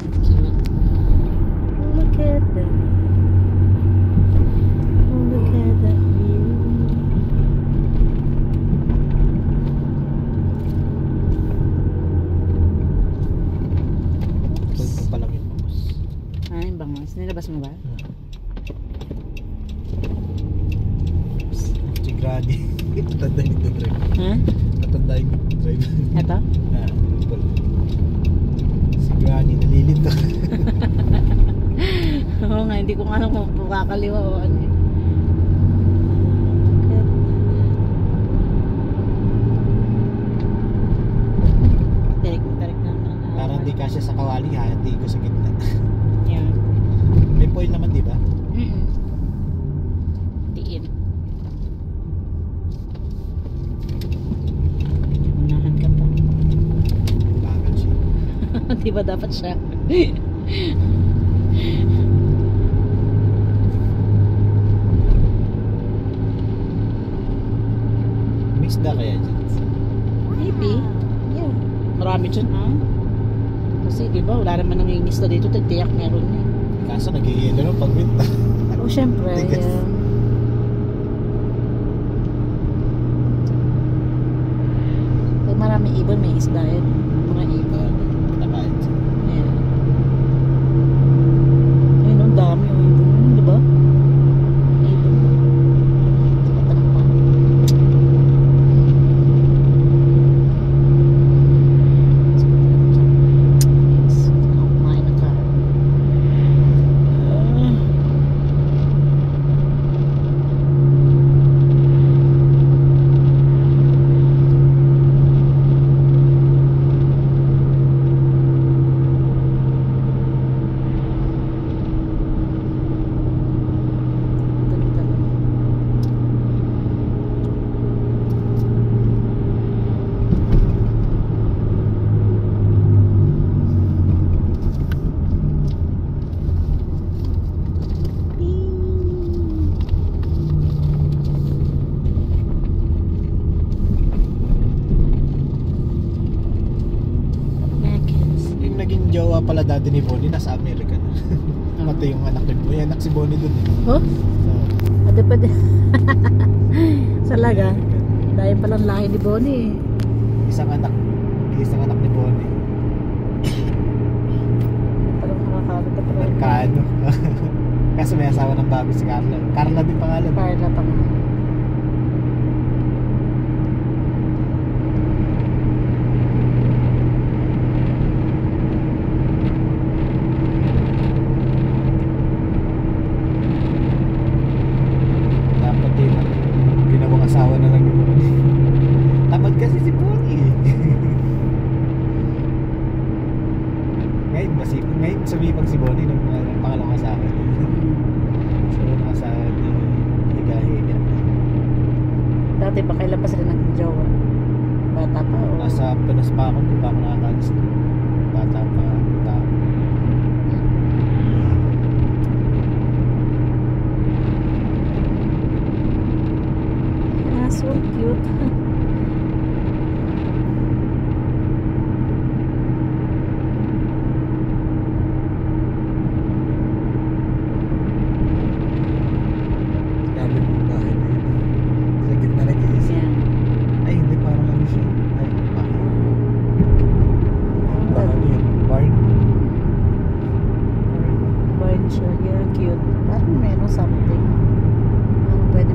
Cute. Look at that. Look at that view. Ito pa lang yung bangos. Ah, yung bangos. Nilabas mo ba? Si Granny. Matanda yung drive. Ha? Matanda yung drive. Ito? Si Granny nalilito. Oo nga, hindi ko nga alam kung kakaliwa o ano yun. Tarik na. Parang di kasya sa kawali, hati ko sa gitna. Yan. May foil naman, di ba? Tiin. Unahan ka pa. Bagal siya. Di ba dapat siya? May isda kaya dyan? Maybe. Yeah. Marami dyan, ha? Kasi, di ba, wala naman nangingisda dito. Tiyak meron na. Kaso nag-iilo ng pagwinta. Oh, syempre. Tigas. Yeah. Pag marami ibon, may isda yun. Mga ibon. Nakain siya. Yeah. Ayun, ang dami yung ibon. Di ba? Ibon. Sa katanong pa. Yes. Ako kumain ng car. Yung naging jowa pala dati ni Bonnie, nasa Amerika na. Matay yung anak ni Bonnie. Anak si Bonnie dun eh. Oh? So, Ade pa din. Salaga. Dahil palang lahi ni Bonnie. isang anak ni Bonnie. Parang nakakalit na pala. Magkano. Kaso may asawa ng bago si Carla. Carla din pangalan. Carla pa nga. Dapat din ginawang asawa na lang yun. Tamad kasi si Bonnie eh. Ngayon sumipag si Bonnie nung pangalawang asawa niya. So nung asawa ni Higa-Higa. Dati pa kailan pa sila naging jowa? Bata pa o? Nasa Pinas pa ako, hindi pa ako nakakalis na. Bata pa. Ah, so cute. Dami ng bahay na yun. Sa gitna nag-iisa. Yeah. Ay, hindi parang ano siya. Ay, parang ano yun? Barn? Barn siya. Yeah, cute. Parang meron something. Parang pwede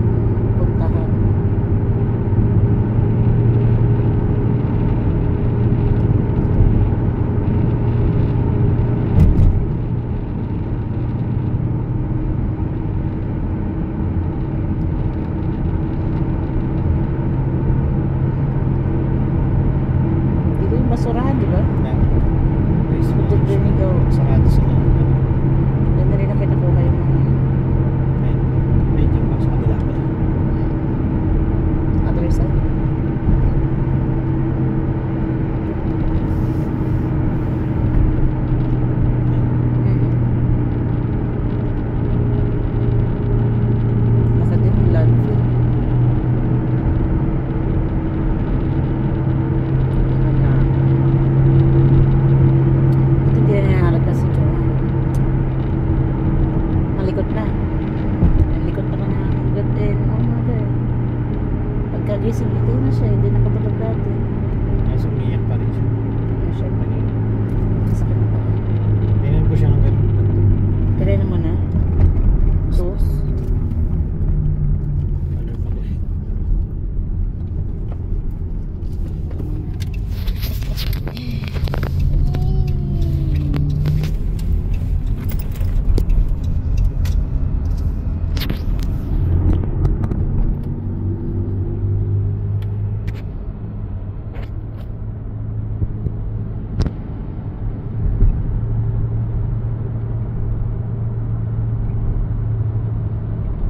puntahan. Dito yung basurahan, di ba? Dito din ikaw. Sarado sila. Yan na rin na kinakuha yung mga Ayun. Medyo pa sa kabila pa. other side. Naka din yung landfill. Ano na? Ito hindi na hinahanap na si gising. Hindi na siya. Hindi nakatulog dati. Kaso umiyak pa rin siya. Ano siya kanina. Sakit pa. Tingnan ko siya ng ganun. Tirayin mo na. Sus.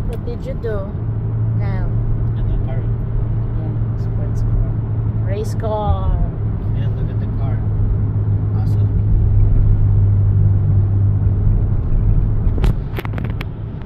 What did you do now? Ano, car. Yeah, sports car. Race car.